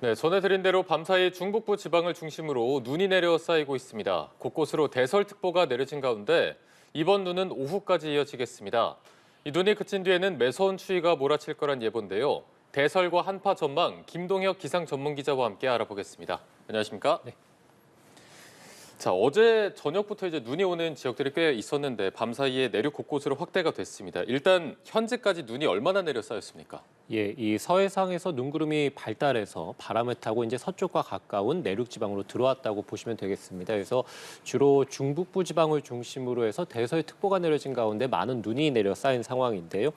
네, 전해드린 대로 밤사이 중북부 지방을 중심으로 눈이 내려 쌓이고 있습니다. 곳곳으로 대설특보가 내려진 가운데 이번 눈은 오후까지 이어지겠습니다. 이 눈이 그친 뒤에는 매서운 추위가 몰아칠 거란 예보인데요. 대설과 한파 전망 김동혁 기상 전문 기자와 함께 알아보겠습니다. 안녕하십니까? 네. 자, 어제 저녁부터 이제 눈이 오는 지역들이 꽤 있었는데 밤사이에 내륙 곳곳으로 확대가 됐습니다. 일단 현재까지 눈이 얼마나 내려 쌓였습니까? 예, 이 서해상에서 눈구름이 발달해서 바람을 타고 이제 서쪽과 가까운 내륙 지방으로 들어왔다고 보시면 되겠습니다. 그래서 주로 중북부 지방을 중심으로 해서 대설특보가 내려진 가운데 많은 눈이 내려 쌓인 상황인데요.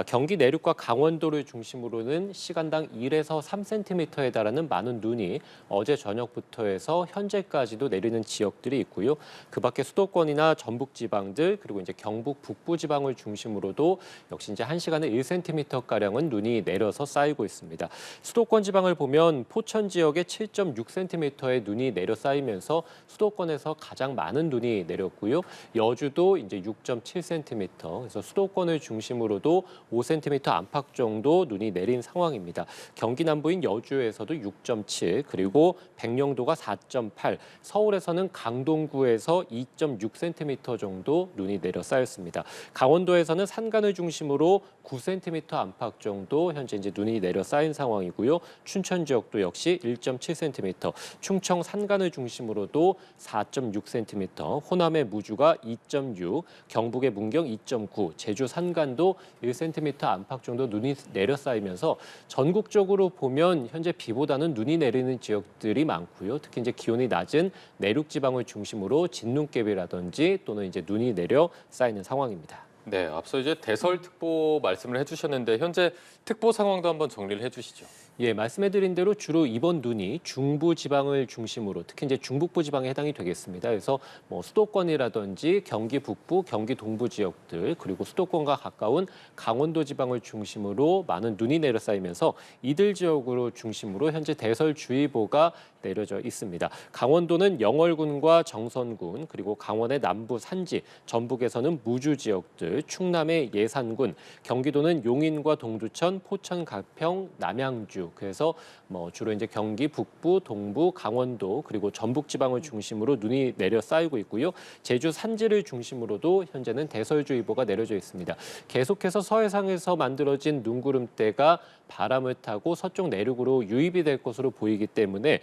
경기 내륙과 강원도를 중심으로는 시간당 1에서 3cm에 달하는 많은 눈이 어제 저녁부터 해서 현재까지도 내리는 지역들이 있고요. 그 밖에 수도권이나 전북 지방들 그리고 이제 경북 북부 지방을 중심으로도 역시 이제 1시간에 1cm가량은 눈이 내려서 쌓이고 있습니다. 수도권 지방을 보면 포천 지역에 7.6cm의 눈이 내려 쌓이면서 수도권에서 가장 많은 눈이 내렸고요. 여주도 이제 6.7cm, 그래서 수도권을 중심으로도 5cm 안팎 정도 눈이 내린 상황입니다. 경기 남부인 여주에서도 6.7, 그리고 백령도가 4.8, 서울에서는 강동구에서 2.6cm 정도 눈이 내려 쌓였습니다. 강원도에서는 산간을 중심으로 9cm 안팎 정도 현재 이제 눈이 내려 쌓인 상황이고요. 춘천 지역도 역시 1.7cm, 충청 산간을 중심으로도 4.6cm, 호남의 무주가 2.6, 경북의 문경 2.9, 제주 산간도 1cm 안팎 정도 눈이 내려 쌓이면서 전국적으로 보면 현재 비보다는 눈이 내리는 지역들이 많고요. 특히 이제 기온이 낮은 내륙 지방을 중심으로 진눈깨비라든지 또는 이제 눈이 내려 쌓이는 상황입니다. 네, 앞서 이제 대설특보 말씀을 해주셨는데 현재 특보 상황도 한번 정리를 해주시죠. 예, 말씀해드린 대로 주로 이번 눈이 중부 지방을 중심으로 특히 이제 중북부 지방에 해당이 되겠습니다. 그래서 뭐 수도권이라든지 경기 북부, 경기 동부 지역들 그리고 수도권과 가까운 강원도 지방을 중심으로 많은 눈이 내려 쌓이면서 이들 지역으로 중심으로 현재 대설주의보가 내려져 있습니다. 강원도는 영월군과 정선군 그리고 강원의 남부 산지, 전북에서는 무주 지역들, 충남의 예산군, 경기도는 용인과 동두천, 포천, 가평, 남양주 그래서 뭐 주로 이제 경기 북부, 동부, 강원도 그리고 전북 지방을 중심으로 눈이 내려 쌓이고 있고요. 제주 산지를 중심으로도 현재는 대설주의보가 내려져 있습니다. 계속해서 서해상에서 만들어진 눈구름대가 바람을 타고 서쪽 내륙으로 유입이 될 것으로 보이기 때문에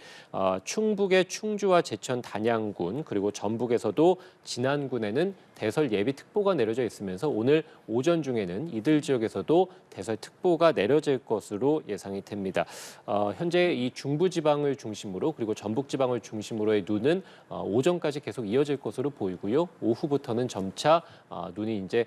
충북의 충주와 제천 단양군 그리고 전북에서도 진안군에는 대설 예비특보가 내려져 있으면서 오늘 오전 중에는 이들 지역에서도 대설특보가 내려질 것으로 예상이 됩니다. 현재 이 중부지방을 중심으로 그리고 전북지방을 중심으로의 눈은 오전까지 계속 이어질 것으로 보이고요. 오후부터는 점차 눈이 이제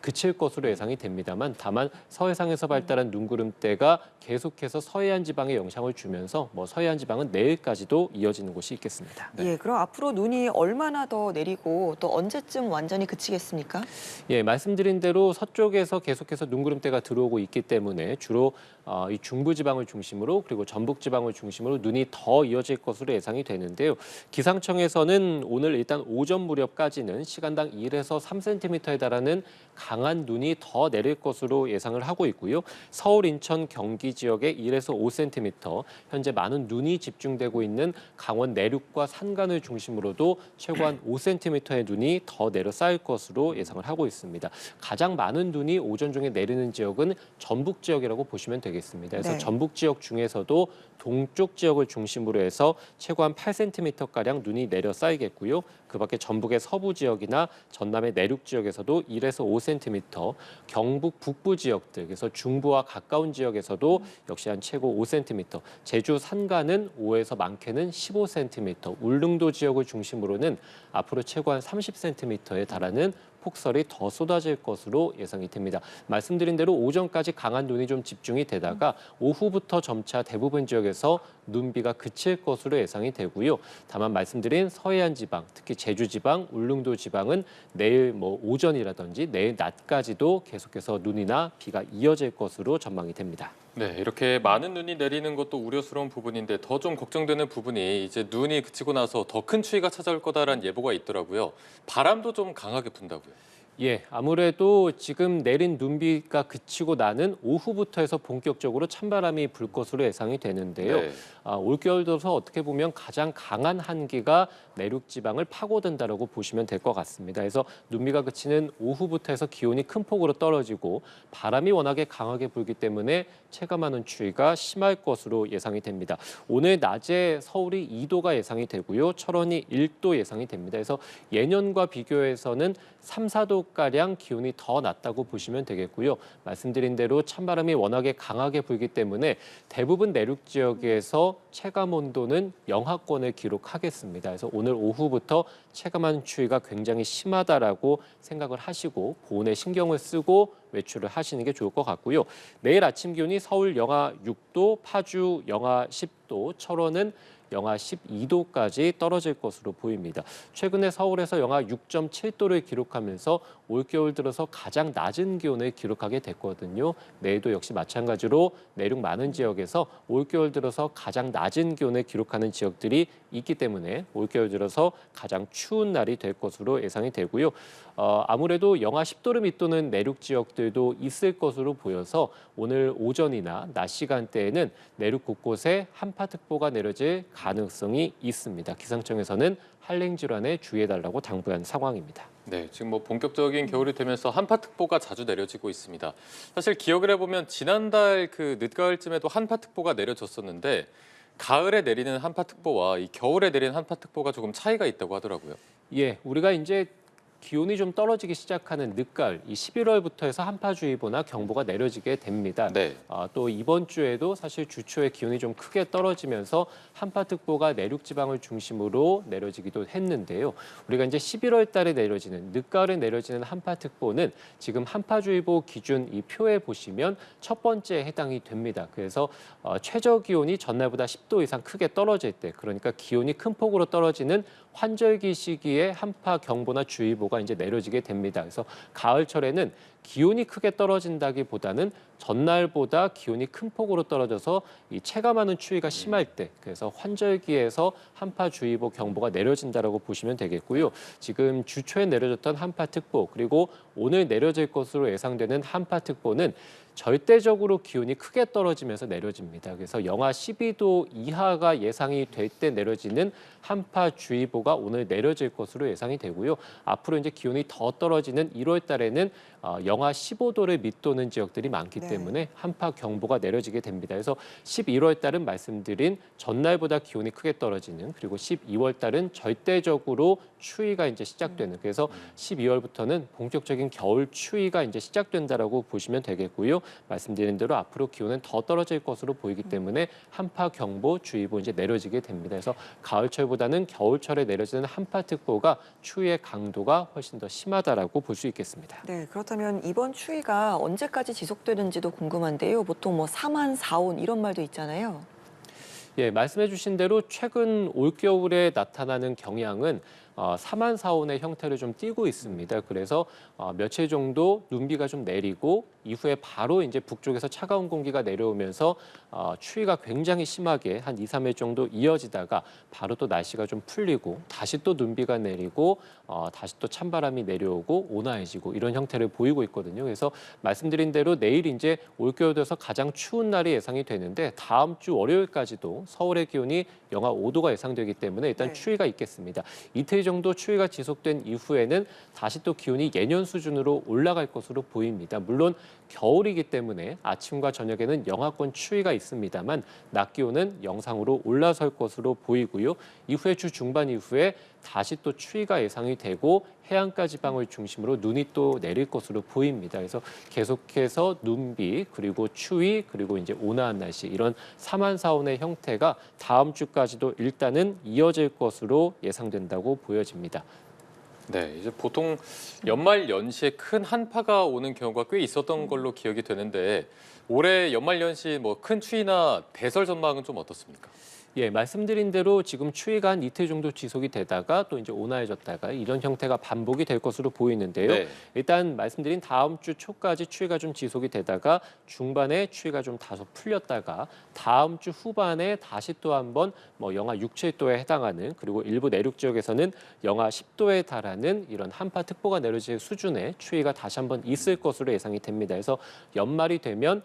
그칠 것으로 예상이 됩니다만 다만 서해상에서 발달한 눈구름대가 계속해서 서해안 지방에 영향을 주면서 뭐 서해안 지방은 내일까지도 이어지는 곳이 있겠습니다. 네. 예, 그럼 앞으로 눈이 얼마나 더 내리고 또 언제쯤 완전히 그치겠습니까? 예, 말씀드린 대로 서쪽에서 계속해서 눈구름대가 들어오고 있기 때문에 주로 이 중부지방을 중심으로 그리고 전북지방을 중심으로 눈이 더 이어질 것으로 예상이 되는데요. 기상청에서는 오늘 일단 오전 무렵까지는 시간당 1에서 3cm에 달하는 강한 눈이 더 내릴 것으로 예상을 하고 있고요. 서울, 인천, 경기 지역에 1에서 5cm, 현재 많은 눈이 집중되고 있는 강원 내륙과 산간을 중심으로도 최고한 5cm의 눈이 더 내려 쌓일 것으로 예상을 하고 있습니다. 가장 많은 눈이 오전 중에 내리는 지역은 전북 지역이라고 보시면 되겠습니다. 그래서 네. 전북 지역 중에서도 동쪽 지역을 중심으로 해서 최고한 8cm가량 눈이 내려 쌓이겠고요. 그 밖에 전북의 서부 지역이나 전남의 내륙 지역에서도 1에서 5cm, 경북 북부 지역들, 그래서 중부와 가까운 지역에서도 역시 한 최고 5cm, 제주 산간은 5에서 많게는 15cm, 울릉도 지역을 중심으로는 앞으로 최고한 30cm에 달하는 폭설이 더 쏟아질 것으로 예상이 됩니다. 말씀드린 대로 오전까지 강한 눈이 좀 집중이 되다가 오후부터 점차 대부분 지역에서 눈비가 그칠 것으로 예상이 되고요. 다만 말씀드린 서해안 지방, 특히 제주 지방, 울릉도 지방은 내일 뭐 오전이라든지 내일 낮까지도 계속해서 눈이나 비가 이어질 것으로 전망이 됩니다. 네, 이렇게 많은 눈이 내리는 것도 우려스러운 부분인데 더 좀 걱정되는 부분이 이제 눈이 그치고 나서 더 큰 추위가 찾아올 거다라는 예보가 있더라고요. 바람도 좀 강하게 분다고요. 예, 아무래도 지금 내린 눈비가 그치고 나는 오후부터 해서 본격적으로 찬바람이 불 것으로 예상이 되는데요. 네. 올겨울 들어서 어떻게 보면 가장 강한 한기가 내륙 지방을 파고든다라고 보시면 될 것 같습니다. 그래서 눈비가 그치는 오후부터 해서 기온이 큰 폭으로 떨어지고 바람이 워낙에 강하게 불기 때문에 체감하는 추위가 심할 것으로 예상이 됩니다. 오늘 낮에 서울이 2도가 예상이 되고요. 철원이 1도 예상이 됩니다. 그래서 예년과 비교해서는 3, 4도가량 기온이 더 낮다고 보시면 되겠고요. 말씀드린 대로 찬바람이 워낙에 강하게 불기 때문에 대부분 내륙 지역에서 체감 온도는 영하권을 기록하겠습니다. 그래서 오늘 오후부터 체감한 추위가 굉장히 심하다라고 생각을 하시고 보온에 신경을 쓰고 외출을 하시는 게 좋을 것 같고요. 내일 아침 기온이 서울 영하 6도, 파주 영하 10도, 철원은 영하 12도까지 떨어질 것으로 보입니다. 최근에 서울에서 영하 6.7도를 기록하면서 올겨울 들어서 가장 낮은 기온을 기록하게 됐거든요. 내일도 역시 마찬가지로 내륙 많은 지역에서 올겨울 들어서 가장 낮은 기온을 기록하는 지역들이 있기 때문에 올겨울 들어서 가장 추운 날이 될 것으로 예상이 되고요. 아무래도 영하 10도를 밑도는 내륙 지역들도 있을 것으로 보여서 오늘 오전이나 낮 시간대에는 내륙 곳곳에 한파특보가 내려질 가능성이 있습니다. 기상청에서는 한랭 질환에 주의해달라고 당부한 상황입니다. 네, 지금 뭐 본격적인 겨울이 되면서 한파특보가 자주 내려지고 있습니다. 사실 기억을 해보면 지난달 그 늦가을쯤에도 한파특보가 내려졌었는데 가을에 내리는 한파특보와 이 겨울에 내리는 한파특보가 조금 차이가 있다고 하더라고요. 예, 우리가 이제 기온이 좀 떨어지기 시작하는 늦가을, 이 11월부터 해서 한파주의보나 경보가 내려지게 됩니다. 네. 또 이번 주에도 사실 주초에 기온이 좀 크게 떨어지면서 한파특보가 내륙 지방을 중심으로 내려지기도 했는데요. 우리가 이제 11월 달에 내려지는 늦가을에 내려지는 한파특보는 지금 한파주의보 기준 이 표에 보시면 첫 번째에 해당이 됩니다. 그래서 최저 기온이 전날보다 10도 이상 크게 떨어질 때, 그러니까 기온이 큰 폭으로 떨어지는 환절기 시기에 한파 경보나 주의보가 이제 내려지게 됩니다. 그래서 가을철에는 기온이 크게 떨어진다기보다는 전날보다 기온이 큰 폭으로 떨어져서 이 체감하는 추위가 심할 때, 그래서 환절기에서 한파주의보 경보가 내려진다라고 보시면 되겠고요. 지금 주초에 내려졌던 한파특보 그리고 오늘 내려질 것으로 예상되는 한파특보는 절대적으로 기온이 크게 떨어지면서 내려집니다. 그래서 영하 12도 이하가 예상이 될 때 내려지는 한파주의보가 오늘 내려질 것으로 예상이 되고요. 앞으로 이제 기온이 더 떨어지는 1월 달에는 영하 15도를 밑도는 지역들이 많기 네. 때문에 한파 경보가 내려지게 됩니다. 그래서 11월 달은 말씀드린 전날보다 기온이 크게 떨어지는, 그리고 12월 달은 절대적으로 추위가 이제 시작되는, 그래서 12월부터는 본격적인 겨울 추위가 이제 시작된다라고 보시면 되겠고요. 말씀드린 대로 앞으로 기온은 더 떨어질 것으로 보이기 때문에 한파 경보, 주의보 이제 내려지게 됩니다. 그래서 가을철보다는 겨울철에 내려지는 한파특보가 추위의 강도가 훨씬 더 심하다라고 볼 수 있겠습니다. 네, 그렇다면 이번 추위가 언제까지 지속되는지도 궁금한데요. 보통 뭐 4만 4온 이런 말도 있잖아요. 예, 말씀해 주신 대로 최근 올겨울에 나타나는 경향은 4만 4온의 형태를 좀 띠고 있습니다. 그래서 며칠 정도 눈비가 좀 내리고 이후에 바로 이제 북쪽에서 차가운 공기가 내려오면서 추위가 굉장히 심하게 한 2, 3일 정도 이어지다가 바로 또 날씨가 좀 풀리고 다시 또 눈비가 내리고 다시 또 찬바람이 내려오고 온화해지고 이런 형태를 보이고 있거든요. 그래서 말씀드린 대로 내일 이제 올겨울 들어서 가장 추운 날이 예상이 되는데 다음 주 월요일까지도 서울의 기온이 영하 5도가 예상되기 때문에 일단 네. 추위가 있겠습니다. 이틀 정도 추위가 지속된 이후에는 다시 또 기온이 예년 수준으로 올라갈 것으로 보입니다. 물론 겨울이기 때문에 아침과 저녁에는 영하권 추위가 있습니다만 낮 기온은 영상으로 올라설 것으로 보이고요. 이후에 주 중반 이후에 다시 또 추위가 예상이 되고 해안가 지방을 중심으로 눈이 또 내릴 것으로 보입니다. 그래서 계속해서 눈비 그리고 추위 그리고 이제 온화한 날씨 이런 4만 4온의 형태가 다음 주까지도 일단은 이어질 것으로 예상된다고 보여집니다. 네, 이제 보통 연말 연시에 큰 한파가 오는 경우가 꽤 있었던 걸로 기억이 되는데 올해 연말 연시 뭐 큰 추위나 대설 전망은 좀 어떻습니까? 예, 말씀드린 대로 지금 추위가 한 이틀 정도 지속이 되다가 또 이제 온화해졌다가 이런 형태가 반복이 될 것으로 보이는데요. 네. 일단 말씀드린 다음 주 초까지 추위가 좀 지속이 되다가 중반에 추위가 좀 다소 풀렸다가 다음 주 후반에 다시 또 한번 뭐 영하 6, 7도에 해당하는 그리고 일부 내륙 지역에서는 영하 10도에 달하는 이런 한파특보가 내려질 수준의 추위가 다시 한번 있을 것으로 예상이 됩니다. 그래서 연말이 되면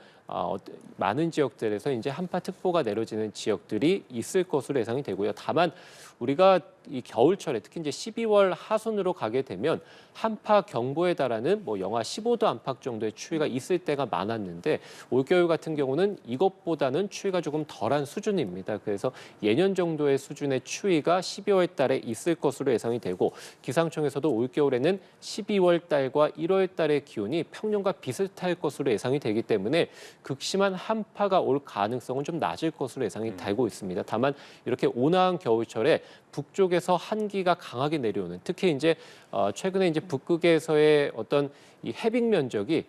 많은 지역들에서 이제 한파특보가 내려지는 지역들이 있을 것으로 예상이 되고요. 다만 우리가 이 겨울철에 특히 이제 12월 하순으로 가게 되면 한파 경보에 달하는 뭐 영하 15도 안팎 정도의 추위가 있을 때가 많았는데 올겨울 같은 경우는 이것보다는 추위가 조금 덜한 수준입니다. 그래서 예년 정도의 수준의 추위가 12월 달에 있을 것으로 예상이 되고 기상청에서도 올겨울에는 12월 달과 1월 달의 기온이 평년과 비슷할 것으로 예상이 되기 때문에 극심한 한파가 올 가능성은 좀 낮을 것으로 예상이 되고 있습니다. 다만 이렇게 온화한 겨울철에 북쪽에서 한기가 강하게 내려오는 특히 이제 최근에 이제 북극에서의 어떤 이 해빙 면적이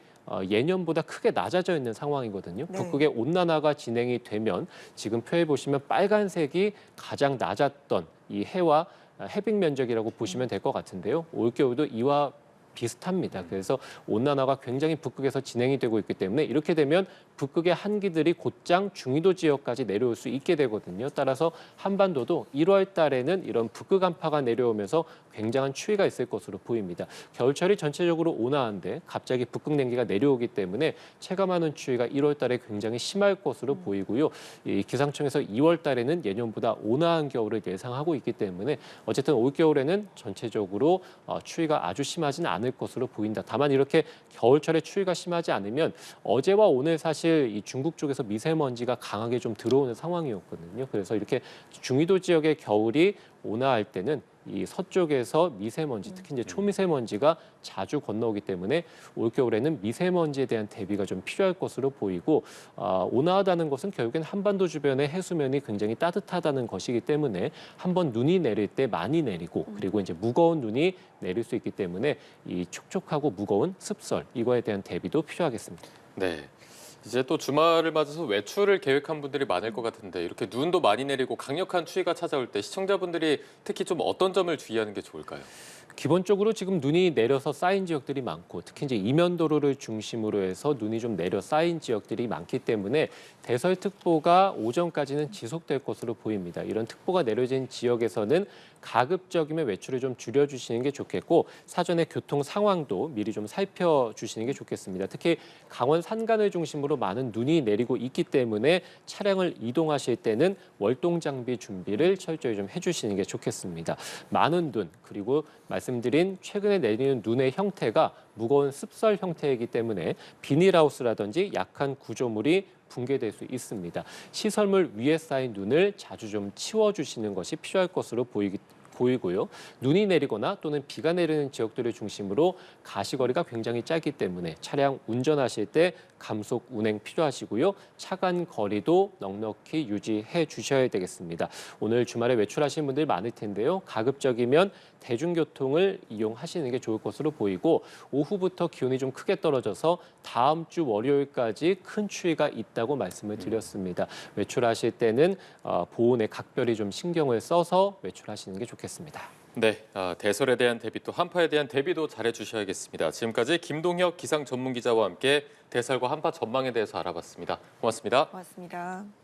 예년보다 크게 낮아져 있는 상황이거든요. 네. 북극의 온난화가 진행이 되면 지금 표에 보시면 빨간색이 가장 낮았던 이 해와 해빙 면적이라고 보시면 될 것 같은데요. 올겨울도 이와 비슷합니다. 그래서 온난화가 굉장히 북극에서 진행이 되고 있기 때문에 이렇게 되면 북극의 한기들이 곧장 중위도 지역까지 내려올 수 있게 되거든요. 따라서 한반도도 1월 달에는 이런 북극 한파가 내려오면서 굉장한 추위가 있을 것으로 보입니다. 겨울철이 전체적으로 온화한데 갑자기 북극 냉기가 내려오기 때문에 체감하는 추위가 1월 달에 굉장히 심할 것으로 보이고요. 이 기상청에서 2월 달에는 예년보다 온화한 겨울을 예상하고 있기 때문에 어쨌든 올 겨울에는 전체적으로 추위가 아주 심하진 않을 것으로 보인다. 다만 이렇게 겨울철에 추위가 심하지 않으면 어제와 오늘 사실 이 중국 쪽에서 미세먼지가 강하게 좀 들어오는 상황이었거든요. 그래서 이렇게 중위도 지역의 겨울이 온화할 때는 이 서쪽에서 미세먼지, 특히 이제 초미세먼지가 자주 건너오기 때문에 올겨울에는 미세먼지에 대한 대비가 좀 필요할 것으로 보이고 온화하다는 것은 결국엔 한반도 주변의 해수면이 굉장히 따뜻하다는 것이기 때문에 한번 눈이 내릴 때 많이 내리고 그리고 이제 무거운 눈이 내릴 수 있기 때문에 이 촉촉하고 무거운 습설 이거에 대한 대비도 필요하겠습니다. 네. 이제 또 주말을 맞아서 외출을 계획한 분들이 많을 것 같은데 이렇게 눈도 많이 내리고 강력한 추위가 찾아올 때 시청자분들이 특히 좀 어떤 점을 주의하는 게 좋을까요? 기본적으로 지금 눈이 내려서 쌓인 지역들이 많고 특히 이제 이면도로를 중심으로 해서 눈이 좀 내려 쌓인 지역들이 많기 때문에 대설특보가 오전까지는 지속될 것으로 보입니다. 이런 특보가 내려진 지역에서는 가급적이면 외출을 좀 줄여주시는 게 좋겠고 사전에 교통 상황도 미리 좀 살펴주시는 게 좋겠습니다. 특히 강원 산간을 중심으로 많은 눈이 내리고 있기 때문에 차량을 이동하실 때는 월동 장비 준비를 철저히 좀 해주시는 게 좋겠습니다. 많은 눈 그리고 말씀드린 최근에 내리는 눈의 형태가 무거운 습설 형태이기 때문에 비닐하우스라든지 약한 구조물이 붕괴될 수 있습니다. 시설물 위에 쌓인 눈을 자주 좀 치워주시는 것이 필요할 것으로 보이고요. 눈이 내리거나 또는 비가 내리는 지역들을 중심으로 가시거리가 굉장히 짧기 때문에 차량 운전하실 때 감속 운행 필요하시고요. 차간 거리도 넉넉히 유지해 주셔야 되겠습니다. 오늘 주말에 외출하시는 분들 많을 텐데요. 가급적이면 대중교통을 이용하시는 게 좋을 것으로 보이고 오후부터 기온이 좀 크게 떨어져서 다음 주 월요일까지 큰 추위가 있다고 말씀을 드렸습니다. 외출하실 때는 보온에 각별히 좀 신경을 써서 외출하시는 게 좋겠습니다. 네, 대설에 대한 대비 또 한파에 대한 대비도 잘해 주셔야겠습니다. 지금까지 김동혁 기상 전문 기자와 함께 대설과 한파 전망에 대해서 알아봤습니다. 고맙습니다. 고맙습니다.